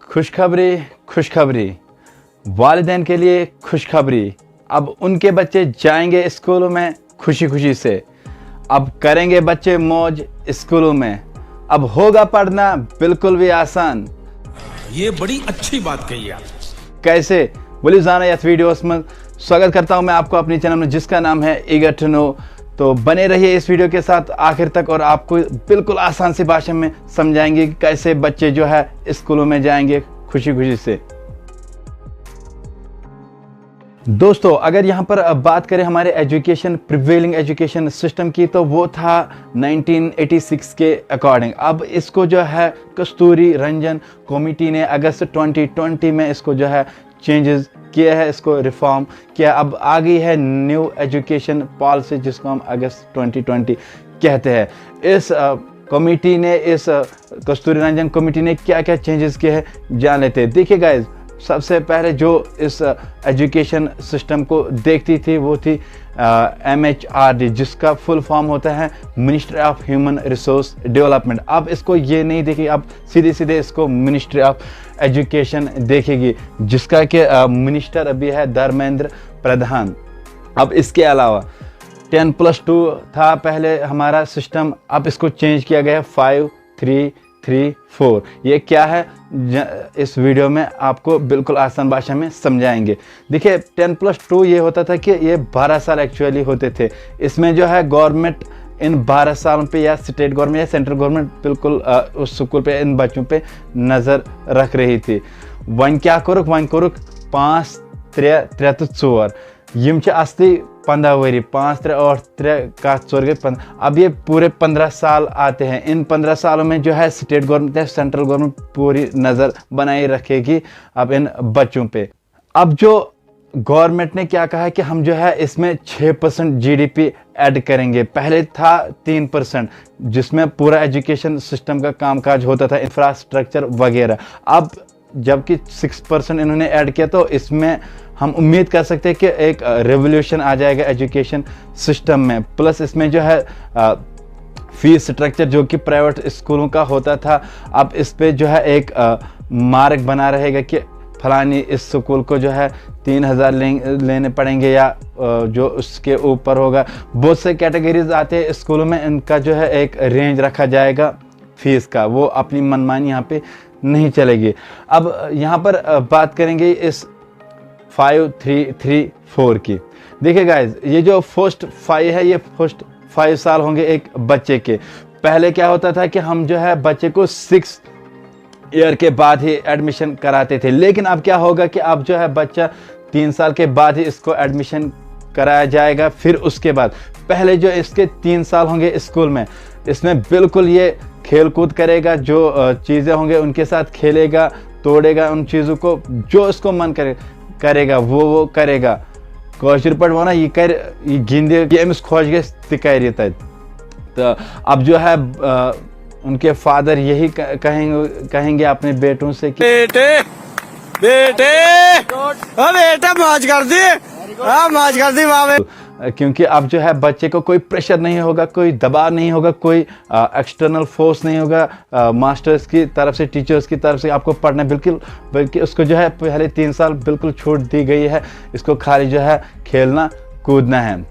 खुशखबरी खुशखबरी, वालिदैन के लिए खुशखबरी। अब उनके बच्चे जाएंगे स्कूलों में खुशी खुशी से। अब करेंगे बच्चे मौज स्कूलों में। अब होगा पढ़ना बिल्कुल भी आसान। ये बड़ी अच्छी बात कही आप। कैसे बोली जाना यथ वीडियोस में स्वागत करता हूं मैं आपको अपने चैनल में, जिसका नाम है ईगर टू नो। तो बने रहिए इस वीडियो के साथ आखिर तक और आपको बिल्कुल आसान सी भाषा में समझाएंगे कि कैसे बच्चे जो है स्कूलों में जाएंगे खुशी खुशी से। दोस्तों, अगर यहाँ पर बात करें हमारे एजुकेशन प्रिवेलिंग एजुकेशन सिस्टम की, तो वो था 1986 के अकॉर्डिंग। अब इसको जो है कस्तूरी रंजन कमेटी ने अगस्त 2020 में इसको जो है चेंजेस किया है, इसको रिफॉर्म किया। अब आ गई है न्यू एजुकेशन पॉलिसी, जिसको हम अगस्त 2020 कहते हैं। इस कमेटी ने, इस कस्तूरी रंजन कमेटी ने क्या क्या चेंजेस किए हैं जान लेते हैं। देखिए गाइज, सबसे पहले जो इस एजुकेशन सिस्टम को देखती थी वो थी MHRD, जिसका फुल फॉर्म होता है ministry of human resource development. अब इसको ये नहीं देखी, अब सीधे सीधे इसको मिनिस्ट्री ऑफ एजुकेशन देखेगी, जिसका कि मिनिस्टर अभी है धर्मेंद्र प्रधान। अब इसके अलावा 10+2 था पहले हमारा सिस्टम, अब इसको चेंज किया गया है 5-3-3-4। ये क्या है इस वीडियो में आपको बिल्कुल आसान भाषा में समझाएंगे। देखिए 10+2 ये होता था कि ये 12 साल एक्चुअली होते थे। इसमें जो है गवर्नमेंट इन 12 सालों पे या स्टेट गवर्नमेंट या सेंट्रल गवर्नमेंट बिल्कुल उस स्कूल पे इन बच्चों पे नज़र रख रही थी। वन क्या करुक 5-3-3-4 यम असली 15 वरी 5-3-8-3-4 अब ये पूरे 15 साल आते हैं। इन 15 सालों में जो है स्टेट गवर्नमेंट या सेंट्रल गवर्नमेंट पूरी नज़र बनाए रखेगी अब इन बच्चों पे। अब जो गवर्नमेंट ने क्या कहा है कि हम जो है इसमें 6% GDP ऐड करेंगे। पहले था 3%, जिसमें पूरा एजुकेशन सिस्टम का कामकाज होता था, इंफ्रास्ट्रक्चर वगैरह। अब जबकि 6% इन्होंने ऐड किया, तो इसमें हम उम्मीद कर सकते हैं कि एक रेवोल्यूशन आ जाएगा एजुकेशन सिस्टम में। प्लस इसमें जो है फीस स्ट्रक्चर जो कि प्राइवेट स्कूलों का होता था, अब इस पे जो है एक मार्क बना रहेगा कि फलानी इस स्कूल को जो है 3,000 लेने पड़ेंगे या जो उसके ऊपर होगा। बहुत से कैटेगरीज आते हैं स्कूलों में, इनका जो है एक रेंज रखा जाएगा फीस का, वो अपनी मनमानी यहाँ पे नहीं चलेगी। अब यहाँ पर बात करेंगे इस 5-3-3-4 की। देखिए गाइज, ये जो फर्स्ट 5 है, ये फर्स्ट 5 साल होंगे एक बच्चे के। पहले क्या होता था कि हम जो है बच्चे को 6 ईयर के बाद ही एडमिशन कराते थे, लेकिन अब क्या होगा कि अब जो है बच्चा 3 साल के बाद ही इसको एडमिशन कराया जाएगा। फिर उसके बाद पहले जो इसके 3 साल होंगे स्कूल में, इसमें बिल्कुल ये खेल कूद करेगा, जो चीज़ें होंगे उनके साथ खेलेगा, तोड़ेगा उन चीज़ों को, जो इसको मन करेगा वो करेगा। कौशर पर वना ये कर ये गिंदे अमिस खोज गए तिकारी तक। तो अब जो है उनके फादर यही कहेंगे अपने बेटों से कि बेटा मौज कर दी, मौज कर दी माँ। क्योंकि अब जो है बच्चे को कोई प्रेशर नहीं होगा, कोई दबाव नहीं होगा, कोई एक्सटर्नल फोर्स नहीं होगा मास्टर्स की तरफ से, टीचर्स की तरफ से आपको पढ़ना बिल्कुल, बल्कि उसको जो है पहले 3 साल बिल्कुल छूट दी गई है। इसको खाली जो है खेलना कूदना है,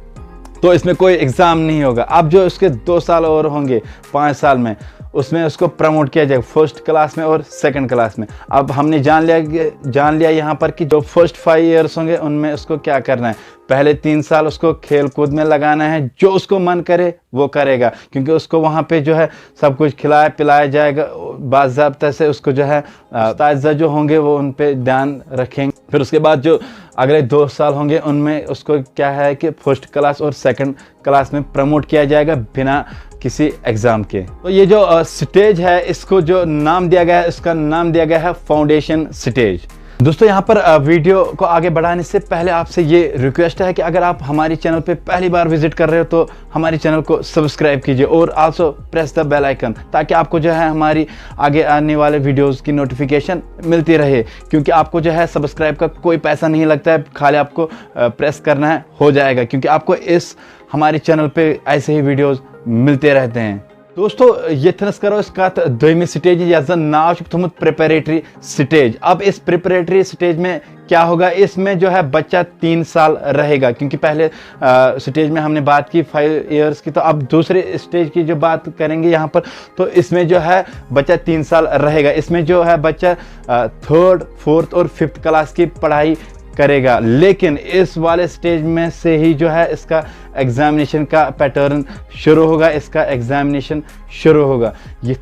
तो इसमें कोई एग्ज़ाम नहीं होगा। अब जो उसके 2 साल और होंगे 5 साल में, उसमें उसको प्रमोट किया जाएगा फर्स्ट क्लास में और सेकंड क्लास में। अब हमने जान लिया यहाँ पर कि जो फर्स्ट 5 ईयर्स होंगे उनमें उसको क्या करना है। पहले 3 साल उसको खेल कूद में लगाना है, जो उसको मन करे वो करेगा, क्योंकि उसको वहाँ पे जो है सब कुछ खिलाया पिलाया जाएगा बाज़ाब्ता से। उसको जो है उस्ताद जो होंगे वो उन पे ध्यान रखेंगे। फिर उसके बाद जो अगले 2 साल होंगे उनमें उसको क्या है कि फर्स्ट क्लास और सेकंड क्लास में प्रमोट किया जाएगा बिना किसी एग्ज़ाम के। तो ये जो स्टेज है, इसको जो नाम दिया गया है, इसका नाम दिया गया है फाउंडेशन स्टेज। दोस्तों, यहाँ पर वीडियो को आगे बढ़ाने से पहले आपसे ये रिक्वेस्ट है कि अगर आप हमारी चैनल पे पहली बार विजिट कर रहे हो तो हमारी चैनल को सब्सक्राइब कीजिए और also press the bell icon, ताकि आपको जो है हमारी आगे आने वाले वीडियोस की नोटिफिकेशन मिलती रहे। क्योंकि आपको जो है सब्सक्राइब का कोई पैसा नहीं लगता है, खाली आपको प्रेस करना है, हो जाएगा। क्योंकि आपको इस हमारे चैनल पे ऐसे ही वीडियोज़ मिलते रहते हैं। दोस्तों येथनस करो इसका दोमी स्टेज यह नाव थोमुत प्रिपरेटरी स्टेज। अब इस प्रिपरेटरी स्टेज में क्या होगा, इसमें जो है बच्चा 3 साल रहेगा, क्योंकि पहले स्टेज में हमने बात की 5 इयर्स की, तो अब दूसरे स्टेज की जो बात करेंगे यहाँ पर, तो इसमें जो है बच्चा 3 साल रहेगा। इसमें जो है बच्चा 3rd, 4th और 5th क्लास की पढ़ाई करेगा। लेकिन इस वाले स्टेज में से ही जो है इसका एग्जामिनेशन का पैटर्न शुरू होगा, इसका एग्जामिनेशन शुरू होगा। ये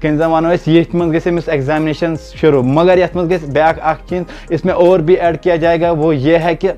एग्जामिनेशन शुरू, मगर यथ मज गई ब्याक अख चीज इसमें और भी ऐड किया जाएगा, वो ये है कि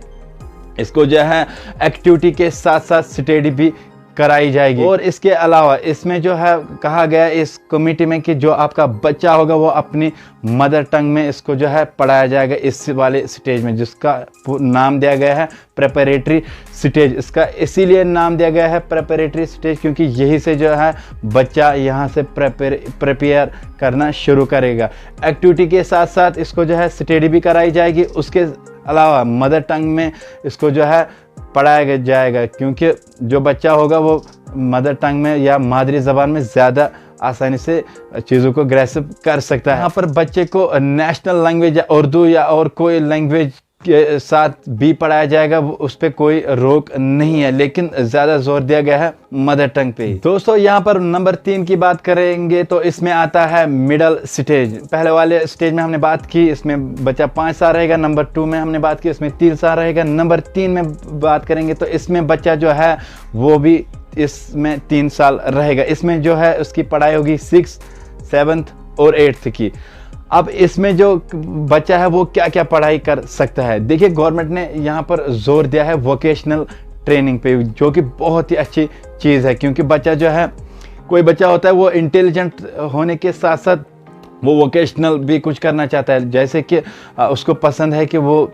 इसको जो है एक्टिविटी के साथ साथ स्टडी भी कराई जाएगी। और इसके अलावा इसमें जो है कहा गया इस कमेटी में कि जो आपका बच्चा होगा वो अपनी मदर टंग में इसको जो है पढ़ाया जाएगा इस वाले स्टेज में, जिसका नाम दिया गया है प्रिपरेटरी स्टेज। इसका इसीलिए नाम दिया गया है प्रिपरेटरी स्टेज क्योंकि यही से जो है बच्चा यहाँ से प्रिपेयर करना शुरू करेगा। एक्टिविटी के साथ साथ इसको जो है स्टडी भी कराई जाएगी, उसके अलावा मदर टंग में इसको जो है पढ़ाया जाएगा, क्योंकि जो बच्चा होगा वो मदर टंग में या मादरी ज़बान में ज़्यादा आसानी से चीज़ों को ग्रैस्प कर सकता है। यहाँ पर बच्चे को नेशनल लैंग्वेज या उर्दू या और कोई लैंग्वेज के साथ भी पढ़ाया जाएगा, उस पर कोई रोक नहीं है, लेकिन ज़्यादा जोर दिया गया है मदर टंग पे ही। दोस्तों यहाँ पर नंबर 3 की बात करेंगे तो इसमें आता है मिडल स्टेज। पहले वाले स्टेज में हमने बात की इसमें बच्चा 5 साल रहेगा, नंबर 2 में हमने बात की इसमें 3 साल रहेगा, नंबर 3 में बात करेंगे तो इसमें बच्चा जो है वो भी इसमें 3 साल रहेगा। इसमें जो है उसकी पढ़ाई होगी 6th, 7th और 8th की। अब इसमें जो बच्चा है वो क्या क्या पढ़ाई कर सकता है, देखिए गवर्नमेंट ने यहाँ पर जोर दिया है वोकेशनल ट्रेनिंग पे, जो कि बहुत ही अच्छी चीज़ है, क्योंकि बच्चा जो है कोई बच्चा होता है वो इंटेलिजेंट होने के साथ साथ वो वोकेशनल भी कुछ करना चाहता है, जैसे कि उसको पसंद है कि वो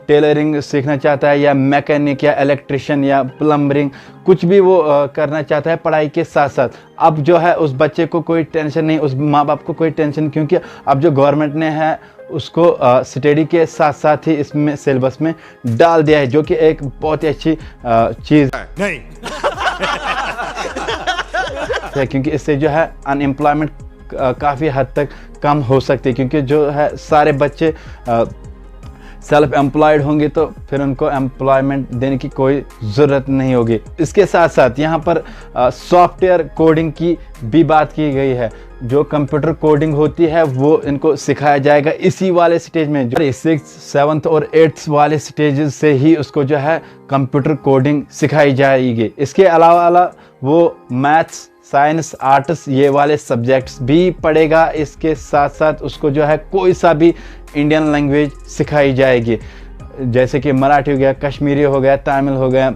टेलरिंग सीखना चाहता है या मैकेनिक या इलेक्ट्रिशियन या प्लम्बरिंग, कुछ भी वो करना चाहता है पढ़ाई के साथ साथ। अब जो है उस बच्चे को कोई टेंशन नहीं, उस माँ बाप को कोई टेंशन, क्योंकि अब जो गवर्नमेंट ने है उसको स्टडी के साथ साथ ही इसमें सिलेबस में डाल दिया है, जो कि एक बहुत ही अच्छी चीज़ नहीं है, क्योंकि इससे जो है अनएम्प्लॉयमेंट काफ़ी हद तक कम हो सकती है, क्योंकि जो है सारे बच्चे सेल्फ एम्प्लॉयड होंगे तो फिर उनको एम्प्लॉयमेंट देने की कोई ज़रूरत नहीं होगी। इसके साथ साथ यहाँ पर सॉफ्टवेयर कोडिंग की भी बात की गई है, जो कंप्यूटर कोडिंग होती है वो इनको सिखाया जाएगा इसी वाले स्टेज में, जो 6th, 7th और 8th वाले स्टेजेस से ही उसको जो है कंप्यूटर कोडिंग सिखाई जाएगी। इसके अलावा वो मैथ्स, साइंस, आर्ट्स ये वाले सब्जेक्ट्स भी पढ़ेगा। इसके साथ साथ उसको जो है कोई सा भी इंडियन लैंग्वेज सिखाई जाएगी, जैसे कि मराठी हो गया, कश्मीरी हो गया, तमिल हो गया,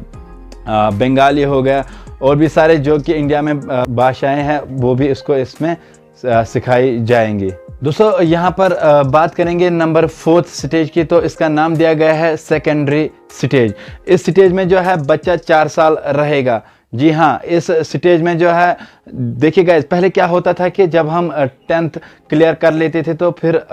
बंगाली हो गया, और भी सारे जो कि इंडिया में भाषाएं हैं वो भी इसको इसमें सिखाई जाएंगी। दोस्तों यहाँ पर बात करेंगे नंबर 4th स्टेज की, तो इसका नाम दिया गया है सेकेंडरी स्टेज। इस स्टेज में जो है बच्चा 4 साल रहेगा। जी हाँ, इस स्टेज में जो है देखिएगा पहले क्या होता था कि जब हम 10th क्लियर कर लेते थे तो फिर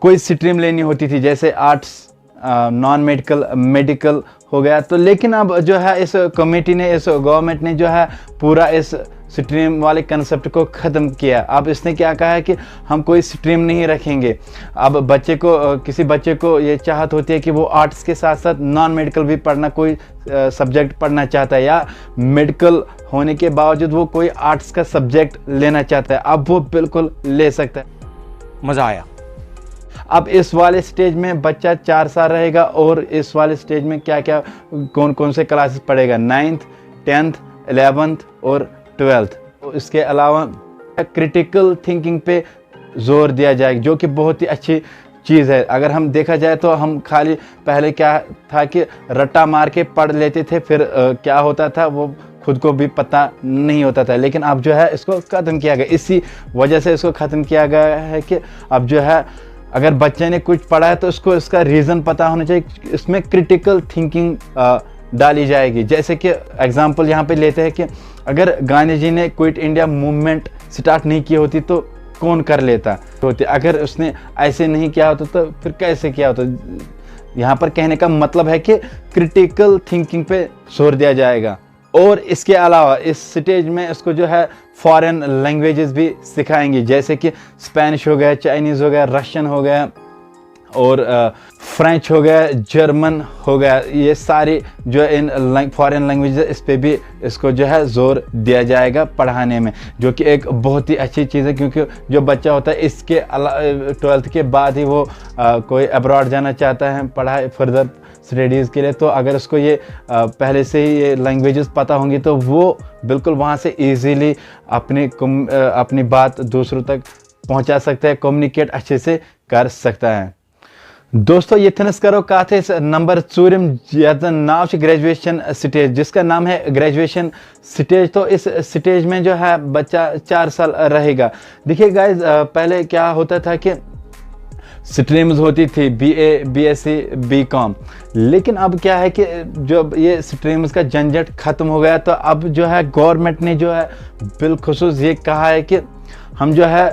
कोई स्ट्रीम लेनी होती थी, जैसे आर्ट्स, नॉन मेडिकल, मेडिकल हो गया। तो लेकिन अब जो है इस कमेटी ने, इस गवर्नमेंट ने जो है पूरा इस स्ट्रीम वाले कंसेप्ट को ख़त्म किया। अब इसने क्या कहा है कि हम कोई स्ट्रीम नहीं रखेंगे। अब बच्चे को, किसी बच्चे को ये चाहत होती है कि वो आर्ट्स के साथ साथ नॉन मेडिकल भी पढ़ना, कोई सब्जेक्ट पढ़ना चाहता है, या मेडिकल होने के बावजूद वो कोई आर्ट्स का सब्जेक्ट लेना चाहता है, अब वो बिल्कुल ले सकता है। मजा आया। अब इस वाले स्टेज में बच्चा 4 साल रहेगा, और इस वाले स्टेज में क्या क्या कौन कौन से क्लासेस पढ़ेगा, 9th, 10th, 11th और 12th। इसके अलावा क्रिटिकल थिंकिंग पे जोर दिया जाएगा, जो कि बहुत ही अच्छी चीज़ है। अगर हम देखा जाए तो हम खाली पहले क्या था कि रट्टा मार के पढ़ लेते थे, फिर क्या होता था वो खुद को भी पता नहीं होता था, लेकिन अब जो है इसको ख़त्म किया गया। इसी वजह से इसको ख़त्म किया गया है कि अब जो है अगर बच्चे ने कुछ पढ़ा है तो उसको इसका रीज़न पता होना चाहिए। इसमें क्रिटिकल थिंकिंग डाली जाएगी, जैसे कि एग्जांपल यहाँ पे लेते हैं कि अगर गांधी जी ने क्विट इंडिया मूवमेंट स्टार्ट नहीं की होती तो कौन कर लेता होती, अगर उसने ऐसे नहीं किया होता तो फिर कैसे किया होता। यहाँ पर कहने का मतलब है कि क्रिटिकल थिंकिंग पे जोर दिया जाएगा। और इसके अलावा इस स्टेज में इसको जो है फॉरेन लैंग्वेजेस भी सिखाएंगे, जैसे कि स्पेनिश हो गया, चाइनीज़ हो गया, रशियन हो गया और फ्रेंच हो गया, जर्मन हो गया। ये सारी जो इन फॉरेन लैंग्वेज इस पे भी इसको जो है ज़ोर दिया जाएगा पढ़ाने में, जो कि एक बहुत ही अच्छी चीज़ है, क्योंकि जो बच्चा होता है इसके 12th के बाद ही वो कोई अब्रॉड जाना चाहता है पढ़ाई फर्दर स्टडीज़ के लिए, तो अगर उसको ये पहले से ही ये लैंग्वेजेस पता होंगी तो वो बिल्कुल वहाँ से ईज़िली अपनी बात दूसरों तक पहुँचा सकता है, कम्युनिकेट अच्छे से कर सकता है। दोस्तों ये करो कत नंबर 4 नाव ग्रेजुएशन स्टेज, जिसका नाम है ग्रेजुएशन स्टेज। तो इस स्टेज में जो है बच्चा 4 साल रहेगा। देखिए गाइज, पहले क्या होता था कि स्ट्रीम्स होती थी BA BSc BCom, लेकिन अब क्या है कि जब ये स्ट्रीम्स का झंझट ख़त्म हो गया तो अब जो है गवर्नमेंट ने जो है बिलखुसूस ये कहा है कि हम जो है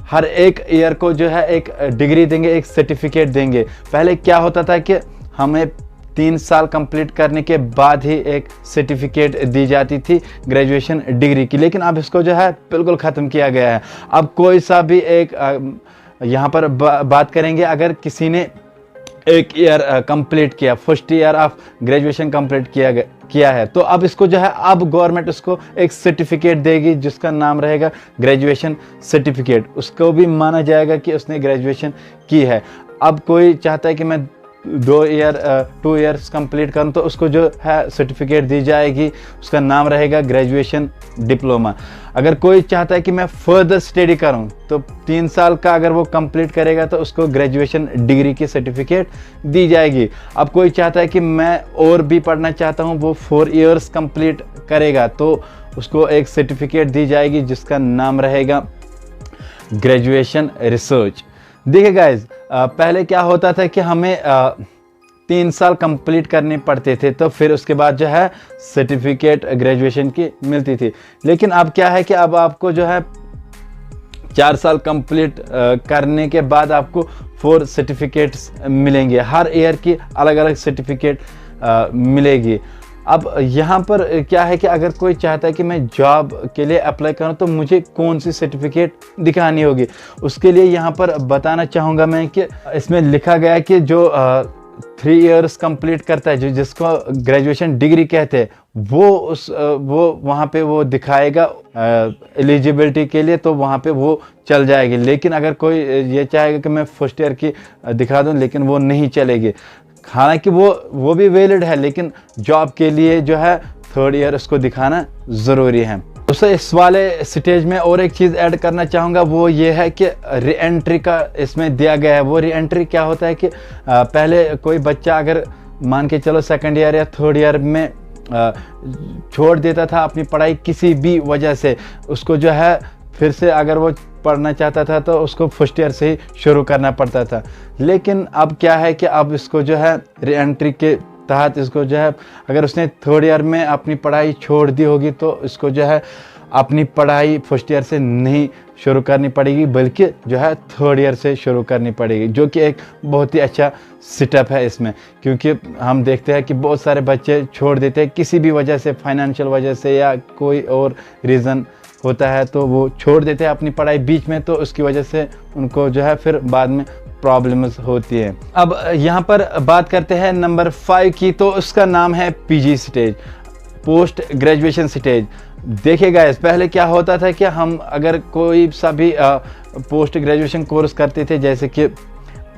हर एक ईयर को जो है एक डिग्री देंगे, एक सर्टिफिकेट देंगे। पहले क्या होता था कि हमें 3 साल कंप्लीट करने के बाद ही एक सर्टिफिकेट दी जाती थी ग्रेजुएशन डिग्री की, लेकिन अब इसको जो है बिल्कुल ख़त्म किया गया है। अब कोई सा भी एक यहाँ पर बात करेंगे, अगर किसी ने एक ईयर कंप्लीट किया, first year of graduation complete किया है, तो अब इसको जो है अब गवर्नमेंट उसको एक सर्टिफिकेट देगी जिसका नाम रहेगा ग्रेजुएशन सर्टिफिकेट। उसको भी माना जाएगा कि उसने ग्रेजुएशन की है। अब कोई चाहता है कि मैं 2 ईयर्स कंप्लीट करूँ, तो उसको जो है सर्टिफिकेट दी जाएगी, उसका नाम रहेगा ग्रेजुएशन डिप्लोमा। अगर कोई चाहता है कि मैं फर्दर स्टडी करूं, तो 3 साल का अगर वो कंप्लीट करेगा तो उसको ग्रेजुएशन डिग्री की सर्टिफिकेट दी जाएगी। अब कोई चाहता है कि मैं और भी पढ़ना चाहता हूं, वो 4 ईयर्स कंप्लीट करेगा तो उसको एक सर्टिफिकेट दी जाएगी जिसका नाम रहेगा ग्रेजुएशन रिसर्च। देखिए गाइज, पहले क्या होता था कि हमें 3 साल कंप्लीट करने पड़ते थे, तो फिर उसके बाद जो है सर्टिफिकेट ग्रेजुएशन की मिलती थी। लेकिन अब क्या है कि अब आपको जो है 4 साल कंप्लीट करने के बाद आपको 4 सर्टिफिकेट्स मिलेंगे, हर ईयर की अलग अलग सर्टिफिकेट मिलेगी। अब यहाँ पर क्या है कि अगर कोई चाहता है कि मैं जॉब के लिए अप्लाई करूँ, तो मुझे कौन सी सर्टिफिकेट दिखानी होगी, उसके लिए यहाँ पर बताना चाहूँगा मैं कि इसमें लिखा गया है कि जो 3 ईयर्स कंप्लीट करता है, जो जिसको ग्रेजुएशन डिग्री कहते हैं, वो वहाँ पे वो दिखाएगा एलिजिबिलिटी के लिए, तो वहाँ पे वो चल जाएगी। लेकिन अगर कोई ये चाहेगा कि मैं फर्स्ट ईयर की दिखा दूँ, लेकिन वो नहीं चलेगी। हालांकि वो भी वैलिड है, लेकिन जॉब के लिए जो है 3rd ईयर उसको दिखाना ज़रूरी है। दोस्तों इस वाले स्टेज में और एक चीज़ ऐड करना चाहूँगा, वो ये है कि री एंट्री का इसमें दिया गया है। वो री एंट्री क्या होता है कि पहले कोई बच्चा अगर मान के चलो 2nd ईयर या 3rd ईयर में छोड़ देता था अपनी पढ़ाई किसी भी वजह से, उसको जो है फिर से अगर वो पढ़ना चाहता था तो उसको फर्स्ट ईयर से ही शुरू करना पड़ता था। लेकिन अब क्या है कि अब इसको जो है री एंट्री के तहत इसको जो है अगर उसने 3rd ईयर में अपनी पढ़ाई छोड़ दी होगी, तो इसको जो है अपनी पढ़ाई फर्स्ट ईयर से नहीं शुरू करनी पड़ेगी, बल्कि जो है 3rd ईयर से शुरू करनी पड़ेगी, जो कि एक बहुत ही अच्छा स्टेप है इसमें। क्योंकि हम देखते हैं कि बहुत सारे बच्चे छोड़ देते हैं किसी भी वजह से, फाइनेंशियल वजह से या कोई और रीज़न होता है, तो वो छोड़ देते हैं अपनी पढ़ाई बीच में, तो उसकी वजह से उनको जो है फिर बाद में प्रॉब्लम्स होती है। अब यहाँ पर बात करते हैं नंबर 5 की, तो उसका नाम है PG stage, post graduation stage. देखिए गाइस, पहले क्या होता था कि हम अगर कोई सा भी पोस्ट ग्रेजुएशन कोर्स करते थे, जैसे कि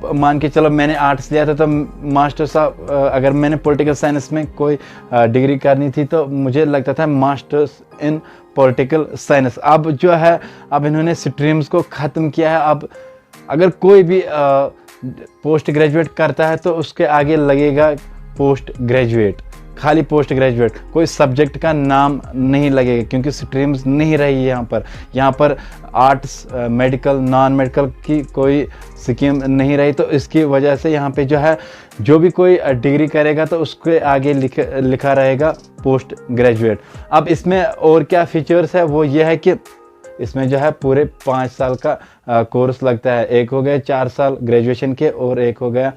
मान के चलो मैंने आर्ट्स लिया था, तो मास्टर्स अगर मैंने पॉलिटिकल साइंस में कोई डिग्री करनी थी, तो मुझे लगता था मास्टर्स इन पॉलिटिकल साइंस। अब जो है अब इन्होंने स्ट्रीम्स को ख़त्म किया है। अब अगर कोई भी पोस्ट ग्रेजुएट करता है तो उसके आगे लगेगा पोस्ट ग्रेजुएट, खाली पोस्ट ग्रेजुएट, कोई सब्जेक्ट का नाम नहीं लगेगा, क्योंकि स्ट्रीम्स नहीं रही यहाँ पर आर्ट्स, मेडिकल, नॉन मेडिकल की कोई स्कीम नहीं रही। तो इसकी वजह से यहाँ पे जो है जो भी कोई डिग्री करेगा तो उसके आगे लिखा रहेगा पोस्ट ग्रेजुएट। अब इसमें और क्या फीचर्स है, वो ये है कि इसमें जो है पूरे 5 साल का कोर्स लगता है। एक हो गया 4 साल ग्रेजुएशन के और एक हो गया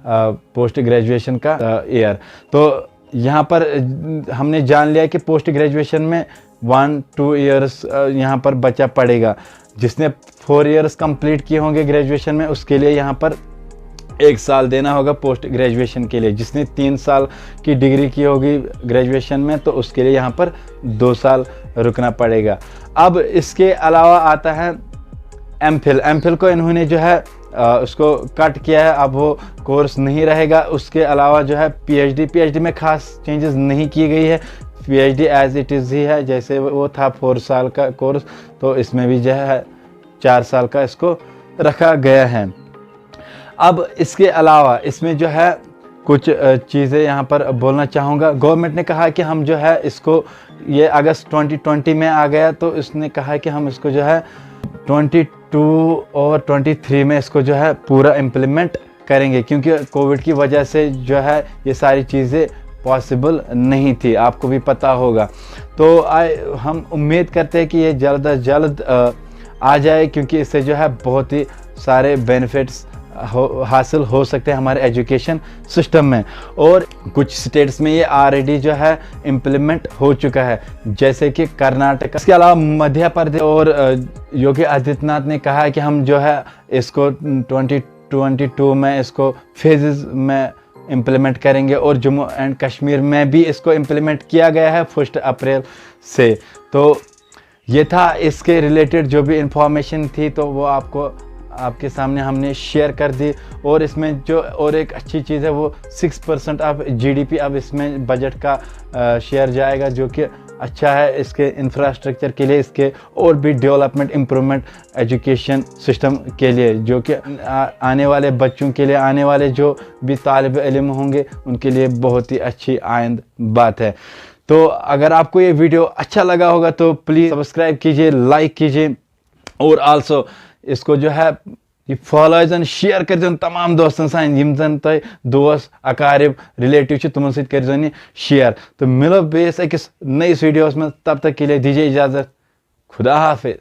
पोस्ट ग्रेजुएशन का ईयर। तो यहाँ पर हमने जान लिया कि पोस्ट ग्रेजुएशन में 1-2 ईयर्स यहाँ पर बच्चा पढ़ेगा। जिसने 4 ईयर्स कंप्लीट किए होंगे ग्रेजुएशन में, उसके लिए यहाँ पर 1 साल देना होगा पोस्ट ग्रेजुएशन के लिए। जिसने 3 साल की डिग्री की होगी ग्रेजुएशन में, तो उसके लिए यहाँ पर 2 साल रुकना पड़ेगा। अब इसके अलावा आता है एमफिल को इन्होंने जो है उसको कट किया है, अब वो कोर्स नहीं रहेगा। उसके अलावा जो है पीएचडी में खास चेंजेस नहीं की गई है। पीएचडी एज इट इज़ ही है, जैसे वो था 4 साल का कोर्स, तो इसमें भी जो है 4 साल का इसको रखा गया है। अब इसके अलावा इसमें जो है कुछ चीज़ें यहाँ पर बोलना चाहूँगा। गवर्नमेंट ने कहा कि हम जो है इसको, ये अगस्त 2020 में आ गया, तो इसने कहा कि हम इसको जो है 22 और 23 में इसको जो है पूरा इम्प्लीमेंट करेंगे, क्योंकि कोविड की वजह से जो है ये सारी चीज़ें पॉसिबल नहीं थी, आपको भी पता होगा। तो हम उम्मीद करते हैं कि ये जल्द अज जल्द आ जाए, क्योंकि इससे जो है बहुत ही सारे बेनिफिट्स हासिल हो सकते हैं हमारे एजुकेशन सिस्टम में। और कुछ स्टेट्स में ये ऑलरेडी जो है इम्प्लीमेंट हो चुका है, जैसे कि कर्नाटक। इसके अलावा मध्य प्रदेश और योगी आदित्यनाथ ने कहा है कि हम जो है इसको 2022 में इसको फेजेस में इम्प्लीमेंट करेंगे, और जम्मू एंड कश्मीर में भी इसको इम्प्लीमेंट किया गया है 1 अप्रैल से। तो ये था इसके रिलेटेड जो भी इंफॉर्मेशन थी, तो वो आपके सामने हमने शेयर कर दी। और इसमें जो और एक अच्छी चीज़ है, वो 6% ऑफ जीडीपी अब इसमें बजट का शेयर जाएगा, जो कि अच्छा है इसके इंफ्रास्ट्रक्चर के लिए, इसके और भी डेवलपमेंट इम्प्रूवमेंट एजुकेशन सिस्टम के लिए, जो कि आने वाले बच्चों के लिए, आने वाले जो भी तालिब इल्म होंगे उनके लिए बहुत ही अच्छी आइंद बात है। तो अगर आपको ये वीडियो अच्छा लगा होगा तो प्लीज़ सब्सक्राइब कीजिए, लाइक कीजिए, और आल्सो इसको जो है फॉलोज एंड शेयर कर तमाम दोस्तन सान यम जन तुम दोस्त अकारिब रिलेटिव तुमन सत कर शेयर। तो मिलो बेस अकिस नईस वीडियोस में, तब तक के लिए दीजिए इजाज़त। खुदा हाफिज।